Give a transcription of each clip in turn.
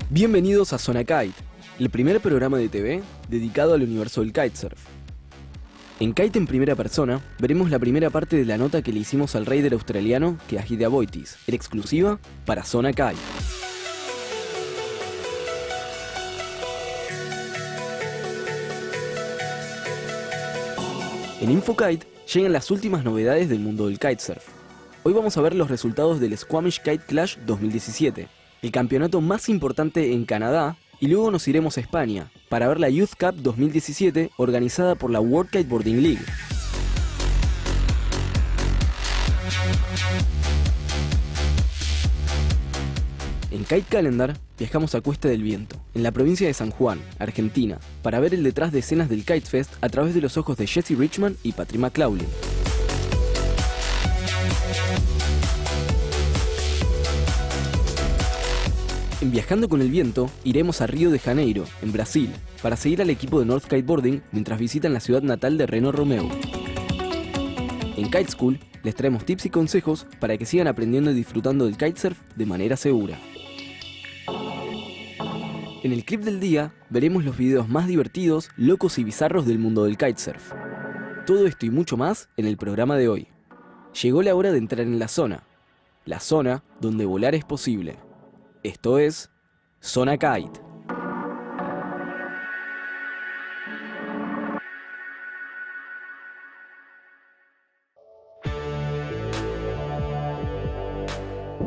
Bienvenidos a Zona Kite, el primer programa de TV dedicado al universo del kitesurf. En Kite en primera persona, veremos la primera parte de la nota que le hicimos al raider australiano Keahide Aboitis, en exclusiva para Zona Kite. En InfoKite llegan las últimas novedades del mundo del kitesurf. Hoy vamos a ver los resultados del Squamish Kite Clash 2017, el campeonato más importante en Canadá, y luego nos iremos a España para ver la Youth Cup 2017 organizada por la World Kiteboarding League. En Kite Calendar viajamos a Cuesta del Viento, en la provincia de San Juan, Argentina, para ver el detrás de escenas del Kite Fest a través de los ojos de Jesse Richman y Patrick McLaughlin. En Viajando con el Viento, iremos a Río de Janeiro, en Brasil, para seguir al equipo de North Kiteboarding mientras visitan la ciudad natal de Reno Romeo. En Kite School, les traemos tips y consejos para que sigan aprendiendo y disfrutando del kitesurf de manera segura. En el clip del día, veremos los videos más divertidos, locos y bizarros del mundo del kitesurf. Todo esto y mucho más en el programa de hoy. Llegó la hora de entrar en la zona donde volar es posible. Esto es Zona Kite.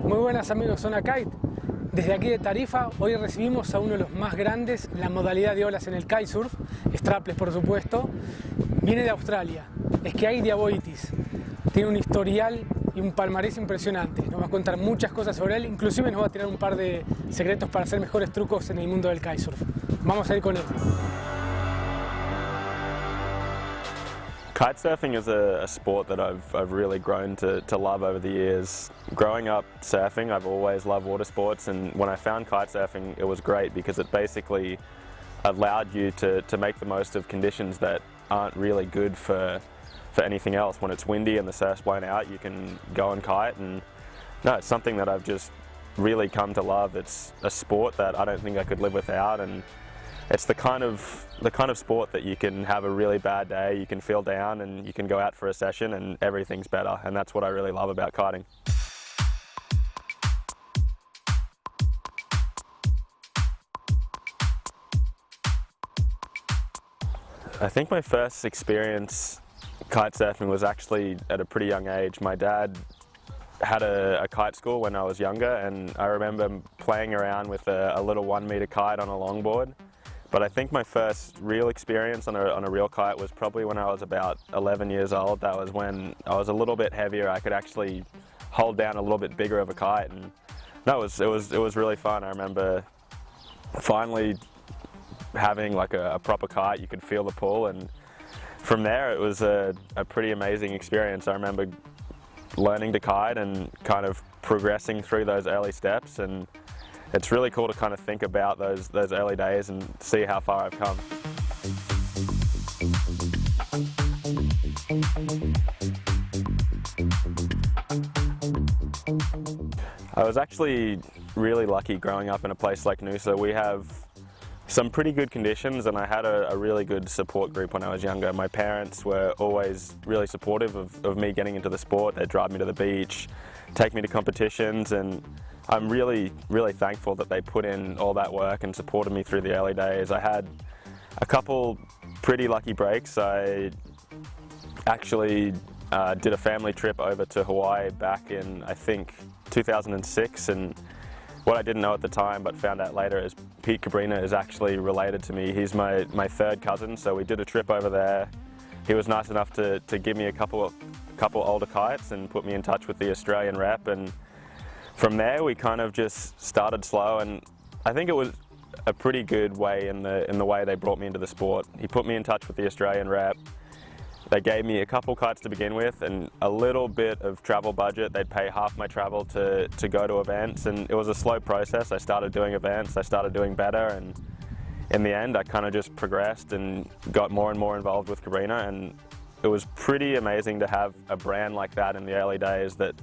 Muy buenas amigos Zona Kite. Desde aquí de Tarifa, hoy recibimos a uno de los más grandes en la modalidad de olas en el kitesurf, strapless por supuesto. Viene de Australia, es Keahide Aboitis. Tiene un historial y un palmarés impresionante. Nos va a contar muchas cosas sobre él, inclusive nos va a tirar un par de secretos para hacer mejores trucos en el mundo del kitesurf. Vamos a ir con él. Kitesurfing is a sport that I've really grown to love over the years. Growing up surfing, I've always loved water sports, and when I found kitesurfing, it was great because it basically allowed you to make the most of conditions that aren't really good for anything else. When it's windy and the surf's blown out, you can go and kite, and no, it's something that I've just really come to love. It's a sport that I don't think I could live without, and it's the kind of sport that you can have a really bad day, you can feel down, and you can go out for a session and everything's better, and that's what I really love about kiting. I think my first experience kitesurfing was actually at a pretty young age. My dad had a kite school when I was younger, and I remember playing around with a little 1 meter kite on a longboard. But I think my first real experience on a real kite was probably when I was about 11 years old. That was when I was a little bit heavier. I could actually hold down a little bit bigger of a kite, and no, it was really fun. I remember finally having like a proper kite. You could feel the pull, and from there it was a pretty amazing experience. I remember learning to kite and kind of progressing through those early steps, and it's really cool to kind of think about those early days and see how far I've come. I was actually really lucky growing up in a place like Noosa. We have some pretty good conditions, and I had a really good support group when I was younger. My parents were always really supportive of me getting into the sport. They'd drive me to the beach, take me to competitions, and I'm really, really thankful that they put in all that work and supported me through the early days. I had a couple pretty lucky breaks. I actually did a family trip over to Hawaii back in, I think, 2006, and what I didn't know at the time but found out later is Pete Cabrina is actually related to me. He's my third cousin, so we did a trip over there. He was nice enough to give me a couple older kites and put me in touch with the Australian rep, and from there we kind of just started slow, and I think it was a pretty good way in the way they brought me into the sport. He put me in touch with the Australian rep. They gave me a couple kites to begin with and a little bit of travel budget. They'd pay half my travel to go to events, and it was a slow process. I started doing events, I started doing better, and in the end, I kind of just progressed and got more and more involved with Cabina, and it was pretty amazing to have a brand like that in the early days that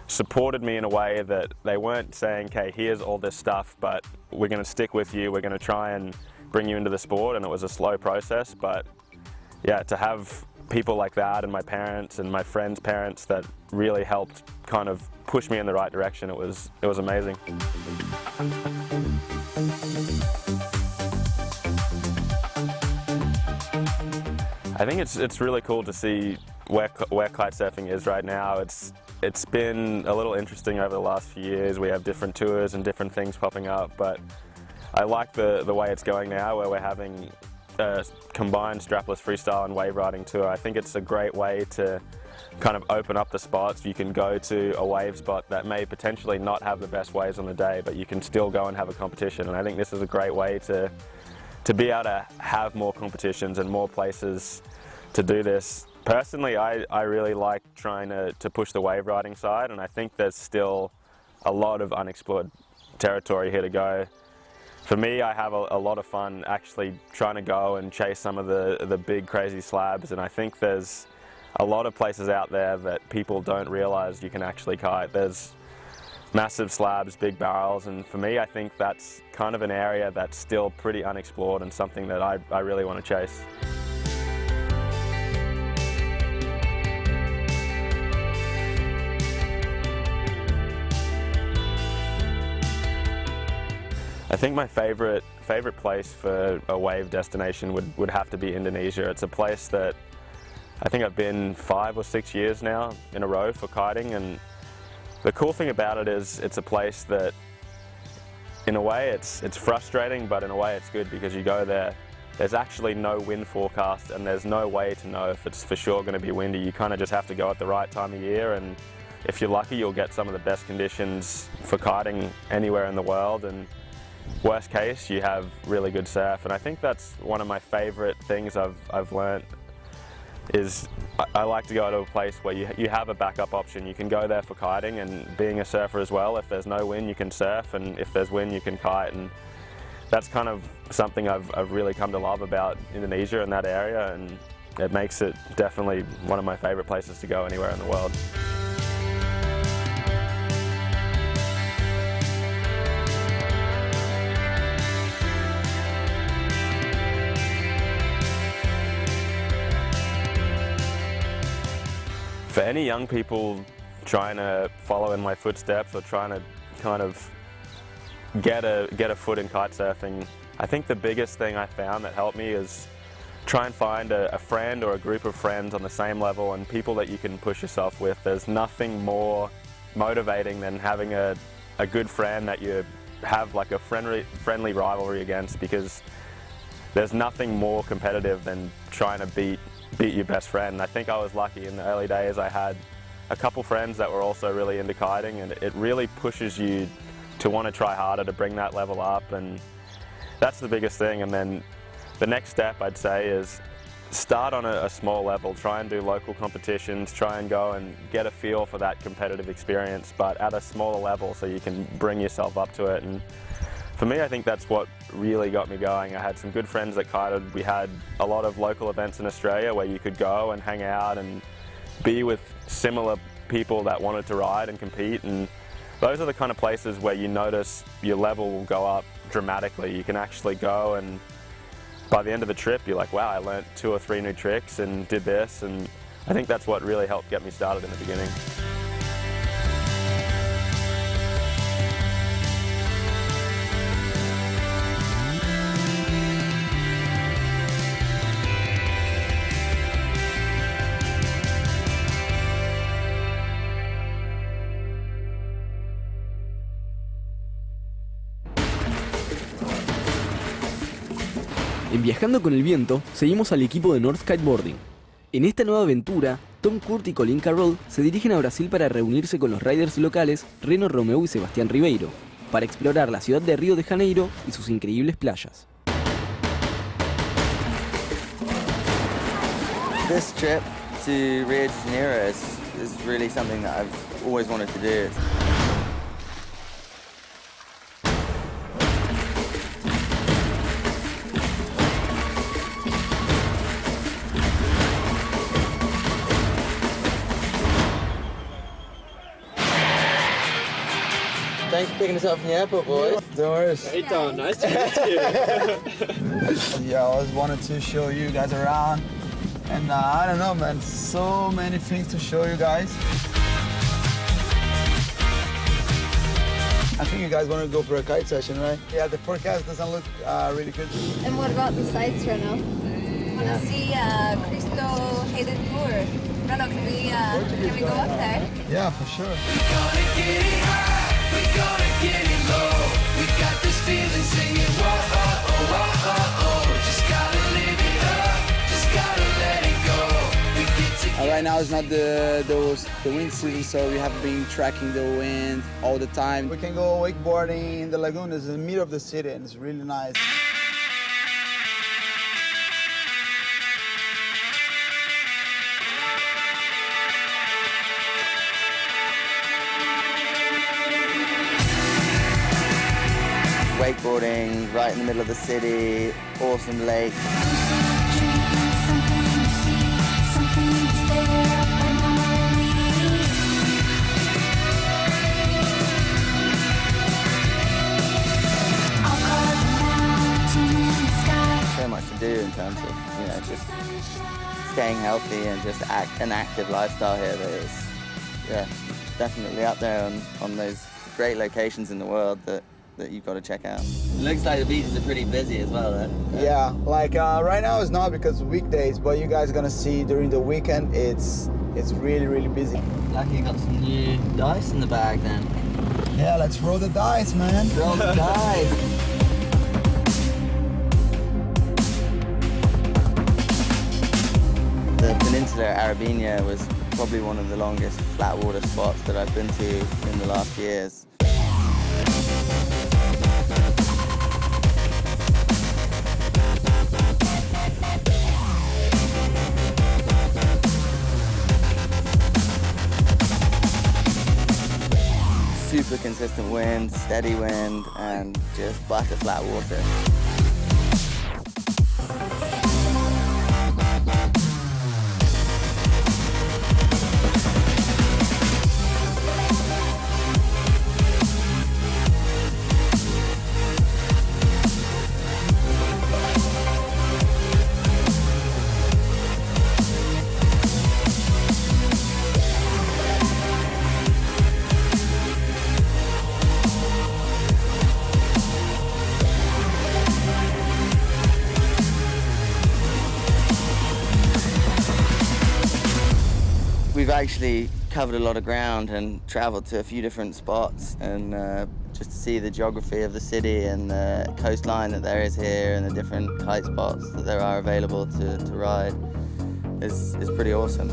supported me in a way that they weren't saying, okay, here's all this stuff, but we're going to stick with you, we're going to try and bring you into the sport. And it was a slow process, but yeah, to have people like that and my parents and my friends' parents that really helped kind of push me in the right direction, it was amazing. I think it's really cool to see where kite surfing is right now. It's been a little interesting over the last few years. We have different tours and different things popping up, but I like the way it's going now, where we're having a combined strapless freestyle and wave riding tour. I think it's a great way to kind of open up the spots. You can go to a wave spot that may potentially not have the best waves on the day, but you can still go and have a competition. And I think this is a great way to be able to have more competitions and more places to do this. Personally, I really like trying to push the wave riding side, and I think there's still a lot of unexplored territory here to go. For me, I have a lot of fun actually trying to go and chase some of the big crazy slabs, and I think there's a lot of places out there that people don't realize you can actually kite. There's massive slabs, big barrels, and for me, I think that's kind of an area that's still pretty unexplored and something that I really want to chase. I think my favorite place for a wave destination would have to be Indonesia. It's a place that I think I've been 5 or 6 years now in a row for kiting, and the cool thing about it is it's a place that in a way it's frustrating, but in a way it's good because you go there, there's actually no wind forecast and there's no way to know if it's for sure going to be windy. You kind of just have to go at the right time of year, and if you're lucky you'll get some of the best conditions for kiting anywhere in the world, and worst case you have really good surf. And I think that's one of my favorite things I've learned is I like to go to a place where you have a backup option. You can go there for kiting, and being a surfer as well, if there's no wind you can surf, and if there's wind you can kite, and that's kind of something I've really come to love about Indonesia and that area, and it makes it definitely one of my favorite places to go anywhere in the world. For any young people trying to follow in my footsteps or trying to kind of get a foot in kite surfing, I think the biggest thing I found that helped me is try and find a friend or a group of friends on the same level and people that you can push yourself with. There's nothing more motivating than having a good friend that you have like a friendly rivalry against, because there's nothing more competitive than trying to beat your best friend. And I think I was lucky in the early days. I had a couple friends that were also really into kiting, and it really pushes you to want to try harder to bring that level up, and that's the biggest thing. And then the next step I'd say is start on a small level, try and do local competitions, try and go and get a feel for that competitive experience, but at a smaller level so you can bring yourself up to it. And for me, I think that's what really got me going. I had some good friends that kited. We had a lot of local events in Australia where you could go and hang out and be with similar people that wanted to ride and compete, and those are the kind of places where you notice your level will go up dramatically. You can actually go, and by the end of the trip you're like, wow, I learnt 2 or 3 new tricks and did this, and I think that's what really helped get me started in the beginning. En Viajando con el Viento, seguimos al equipo de North Kiteboarding. En esta nueva aventura, Tom Kurt y Colin Carroll se dirigen a Brasil para reunirse con los riders locales Reno Romeu y Sebastián Ribeiro, para explorar la ciudad de Río de Janeiro y sus increíbles playas. This trip to Rio de Janeiro is really something that I've always wanted to do. picking us up from the airport, boys. No worries. Hey Don, nice to meet you. Yeah, I always wanted to show you guys around. And I don't know, man, so many things to show you guys. I think you guys want to go for a kite session, right? Yeah, the forecast doesn't look really good. And what about the sights, Reno? Want to see Cristo Hayden Tour? Reno, can we go up there? Yeah, for sure. We gonna get it high, we gonna get it low. We got this feeling singing, whoa, oh, oh, whoa, oh, oh. Just gotta live it up, just gotta let it go. We get to Right now it's not the wind season, so we have been tracking the wind all the time. We can go wakeboarding in the lagoon. It's in the middle of the city and it's really nice. Wakeboarding right in the middle of the city, awesome lake. So much to do in terms of, just staying healthy and just an active lifestyle here that is, definitely up there on those great locations in the world that you've got to check out. It looks like the beaches are pretty busy as well, then. Yeah, like right now it's not because of weekdays, but you guys are gonna see during the weekend it's really, really busy. Lucky you got some new dice in the bag then. Yeah, let's roll the dice, man. Roll the dice. The Peninsula Arabina was probably one of the longest flat water spots that I've been to in the last years. Super consistent wind, steady wind, and just butter flat water. We've actually covered a lot of ground and traveled to a few different spots, and just to see the geography of the city and the coastline that there is here and the different kite spots that there are available to ride is pretty awesome.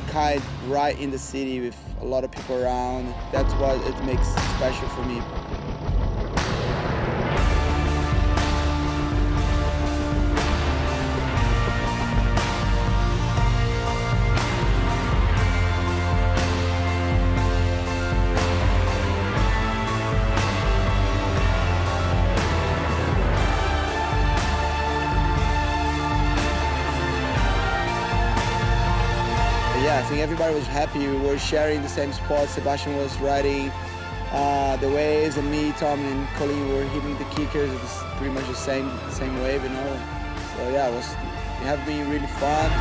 Kite right in the city with a lot of people around. That's what it makes special for me. Yeah, I think everybody was happy. We were sharing the same spot. Sebastian was riding the waves, and me, Tom, and Colleen were hitting the kickers. It was pretty much the same wave, So yeah, it have been really fun.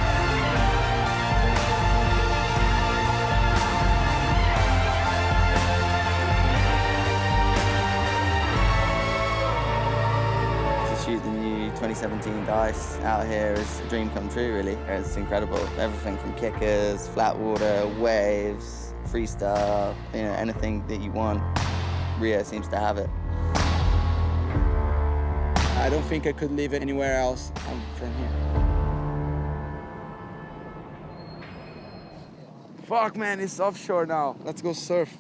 2017 dice out here is a dream come true, really. It's incredible. Everything from kickers, flat water, waves, freestyle, you know, anything that you want, Rio seems to have it. I don't think I could live anywhere else from here. Fuck, man, it's offshore now. Let's go surf.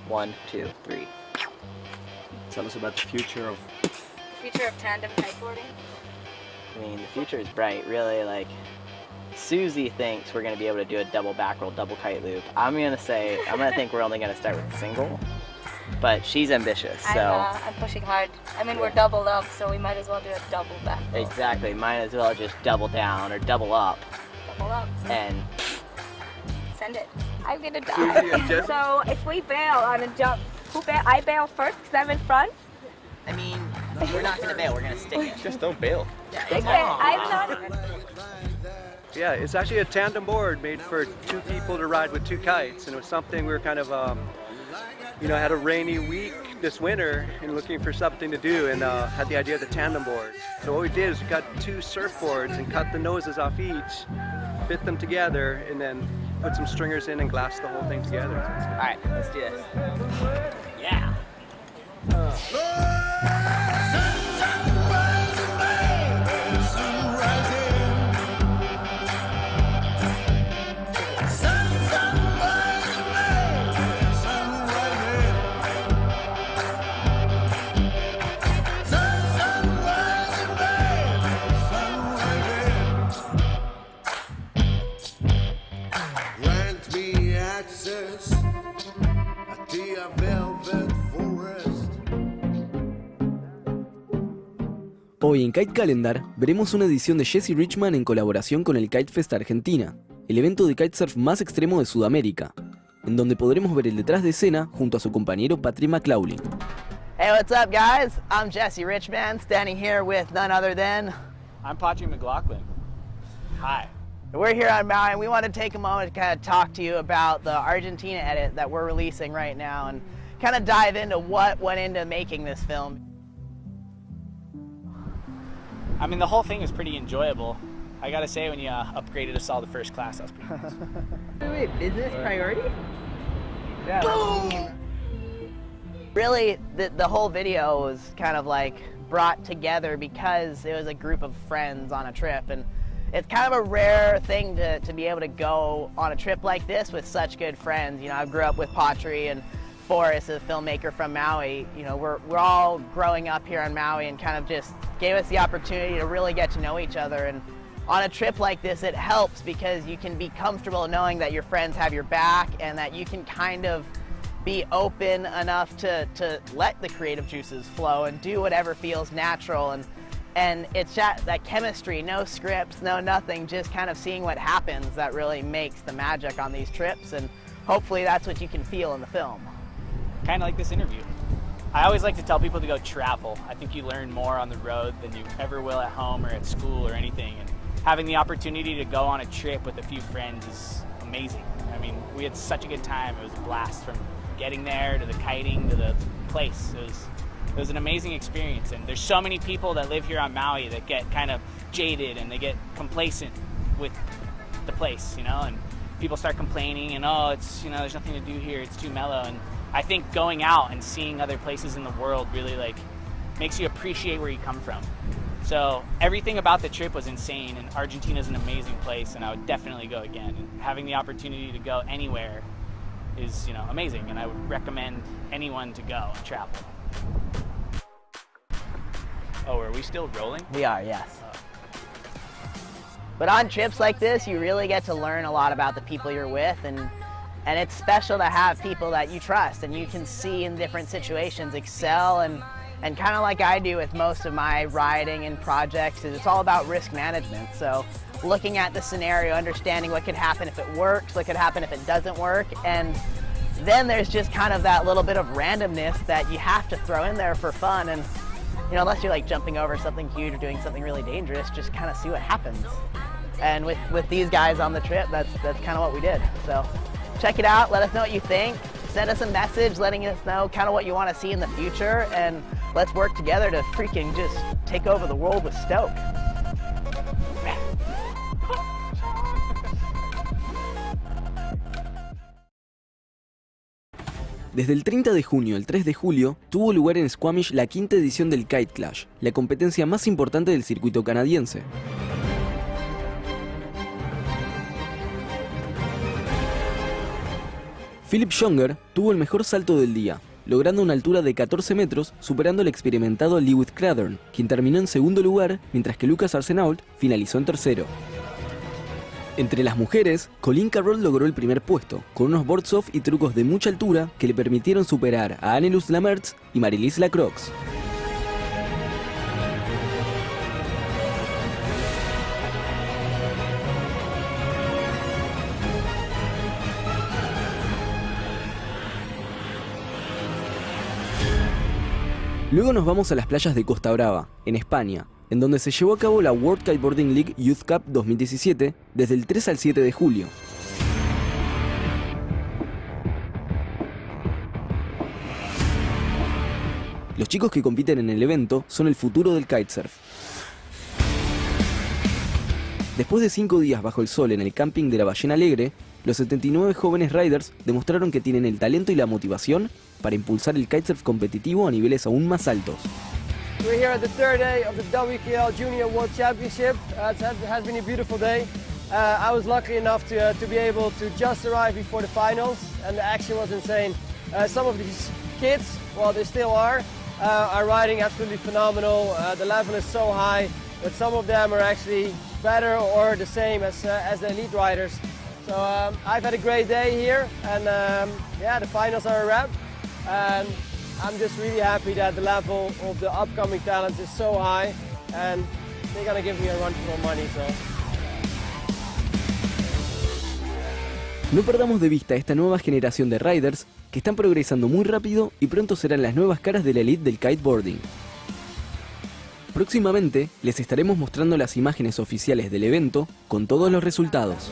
One, two, three. Tell us about the future of... Future of tandem kiteboarding. I mean, the future is bright, really. Like, Susie thinks we're going to be able to do a double back roll, double kite loop. I'm going to think we're only going to start with single, but she's ambitious, so... I'm pushing hard. I mean, we're doubled up, so we might as well do a double back roll. Exactly, might as well just double down or double up. Double up. And... Send it. I'm gonna die. So if we bail on a jump, I bail first because I'm in front? I mean, we're not going to bail, we're going to stick it. Just don't bail. Stick it. I'm not. Yeah, it's actually a tandem board made for two people to ride with two kites, and it was something we were kind of, had a rainy week this winter and looking for something to do, and had the idea of the tandem board. So what we did is we got two surfboards and cut the noses off each, fit them together, and then put some stringers in and glass the whole thing together. All right, let's do this. Yeah. Grant me access at the velvet forest. Hoy en Kite Calendar veremos una edición de Jesse Richman en colaboración con el Kite Fest Argentina, el evento de kitesurf más extremo de Sudamérica, en donde podremos ver el detrás de escena junto a su compañero Patrick McLaughlin. Hey, what's up, guys? I'm Jesse Richman, standing here with none other than... I'm Patrick McLaughlin. Hi. We're here on Maui, and we want to take a moment to kind of talk to you about the Argentina edit that we're releasing right now and kind of dive into what went into making this film. I mean, the whole thing is pretty enjoyable. I gotta say, when you upgraded us all to first class, that was pretty nice. Wait, business priority? Yeah. Boom! Really, the whole video was kind of like brought together because it was a group of friends on a trip, and it's kind of a rare thing to be able to go on a trip like this with such good friends. You know, I grew up with Patri and Forrest, a filmmaker from Maui. You know, we're all growing up here on Maui, and kind of just gave us the opportunity to really get to know each other. And on a trip like this, it helps because you can be comfortable knowing that your friends have your back and that you can kind of be open enough to let the creative juices flow and do whatever feels natural. And it's that chemistry, no scripts, no nothing, just kind of seeing what happens that really makes the magic on these trips, and hopefully that's what you can feel in the film. Kind of like this interview. I always like to tell people to go travel. I think you learn more on the road than you ever will at home or at school or anything. And having the opportunity to go on a trip with a few friends is amazing. I mean, we had such a good time. It was a blast, from getting there to the kiting to the place. It was an amazing experience, and there's so many people that live here on Maui that get kind of jaded and they get complacent with the place, you know, and people start complaining and, oh, it's, you know, there's nothing to do here, it's too mellow. And I think going out and seeing other places in the world really like makes you appreciate where you come from. So everything about the trip was insane, and Argentina's an amazing place, and I would definitely go again. And having the opportunity to go anywhere is, you know, amazing, and I would recommend anyone to go and travel. Oh, are we still rolling? We are, yes. But on trips like this, you really get to learn a lot about the people you're with, and it's special to have people that you trust and you can see in different situations excel, and kind of like I do with most of my riding and projects, it's all about risk management. So looking at the scenario, understanding what could happen if it works, what could happen if it doesn't work, and then there's just kind of that little bit of randomness that you have to throw in there for fun. And unless you're like jumping over something huge or doing something really dangerous, just kind of see what happens. And with these guys on the trip, that's kind of what we did. So check it out, let us know what you think. Send us a message letting us know kind of what you want to see in the future, and let's work together to freaking just take over the world with Stoke. Desde el 30 de junio al 3 de julio, tuvo lugar en Squamish la quinta edición del Kite Clash, la competencia más importante del circuito canadiense. Philip Younger tuvo el mejor salto del día, logrando una altura de 14 metros, superando al experimentado Lewis Crathorne, quien terminó en segundo lugar, mientras que Lucas Arsenault finalizó en tercero. Entre las mujeres, Colleen Carroll logró el primer puesto, con unos boards-off y trucos de mucha altura que le permitieron superar a Annelus Lamertz y Marilise Lacroix. Luego nos vamos a las playas de Costa Brava, en España, en donde se llevó a cabo la World Kiteboarding League Youth Cup 2017 desde el 3 al 7 de julio. Los chicos que compiten en el evento son el futuro del kitesurf. Después de 5 días bajo el sol en el camping de la Ballena Alegre, los 79 jóvenes riders demostraron que tienen el talento y la motivación para impulsar el kitesurf competitivo a niveles aún más altos. We're here at the third day of the WKL Junior World Championship. It has been a beautiful day. I was lucky enough to be able to just arrive before the finals, and the action was insane. Some of these kids, well, they still are riding absolutely phenomenal. The level is so high, but some of them are actually better or the same as the elite riders. So I've had a great day here, and yeah, the finals are a wrap. And I'm just really happy that the level of the upcoming talents is so high, and they're gonna give me a run for my money. So. No perdamos de vista esta nueva generación de riders que están progresando muy rápido y pronto serán las nuevas caras de la elite del kiteboarding. Próximamente les estaremos mostrando las imágenes oficiales del evento con todos los resultados.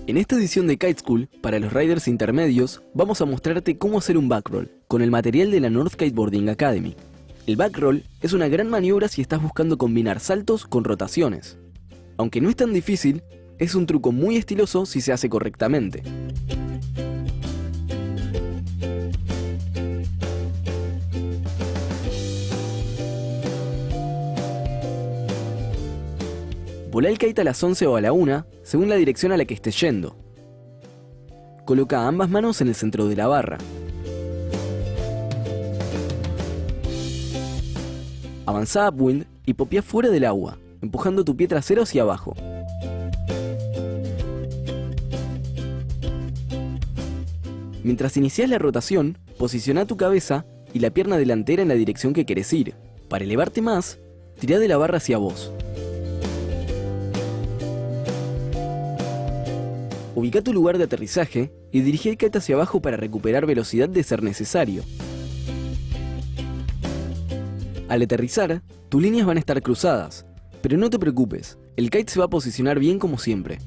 En esta edición de Kite School, para los riders intermedios, vamos a mostrarte cómo hacer un backroll, con el material de la North Kiteboarding Academy. El backroll es una gran maniobra si estás buscando combinar saltos con rotaciones. Aunque no es tan difícil, es un truco muy estiloso si se hace correctamente. Volá el kite a las 11 o a la 1, según la dirección a la que estés yendo. Coloca ambas manos en el centro de la barra. Avanza upwind y popea fuera del agua, empujando tu pie trasero hacia abajo. Mientras inicias la rotación, posiciona tu cabeza y la pierna delantera en la dirección que querés ir. Para elevarte más, tirá de la barra hacia vos. Ubica tu lugar de aterrizaje y dirige el kite hacia abajo para recuperar velocidad de ser necesario. Al aterrizar, tus líneas van a estar cruzadas, pero no te preocupes, el kite se va a posicionar bien como siempre.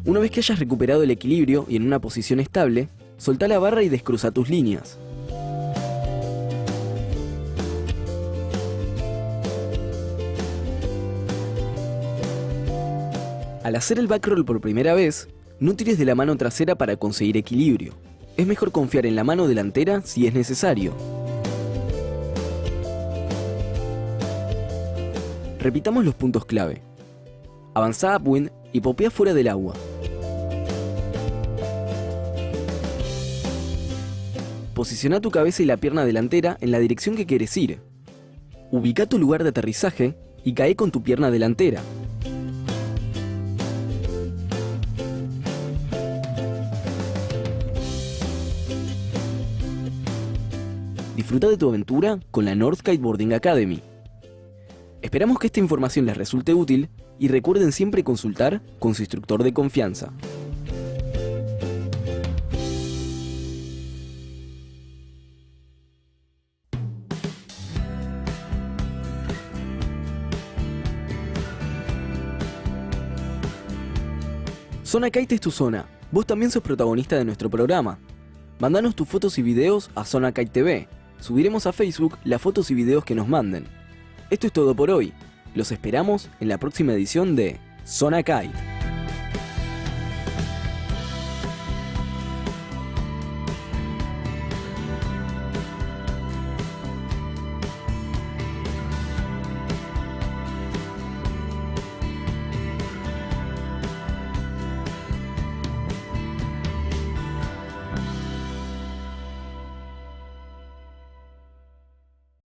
Una vez que hayas recuperado el equilibrio y en una posición estable, soltá la barra y descruza tus líneas. Al hacer el backroll por primera vez, no tires de la mano trasera para conseguir equilibrio. Es mejor confiar en la mano delantera si es necesario. Repitamos los puntos clave. Avanza upwind y popea fuera del agua. Posiciona tu cabeza y la pierna delantera en la dirección que quieres ir. Ubica tu lugar de aterrizaje y cae con tu pierna delantera. Disfruta de tu aventura con la North Kiteboarding Academy. Esperamos que esta información les resulte útil y recuerden siempre consultar con su instructor de confianza. Zona Kite es tu zona. Vos también sos protagonista de nuestro programa. Mandanos tus fotos y videos a Zona Kite TV. Subiremos a Facebook las fotos y videos que nos manden. Esto es todo por hoy. Los esperamos en la próxima edición de Zona Kite.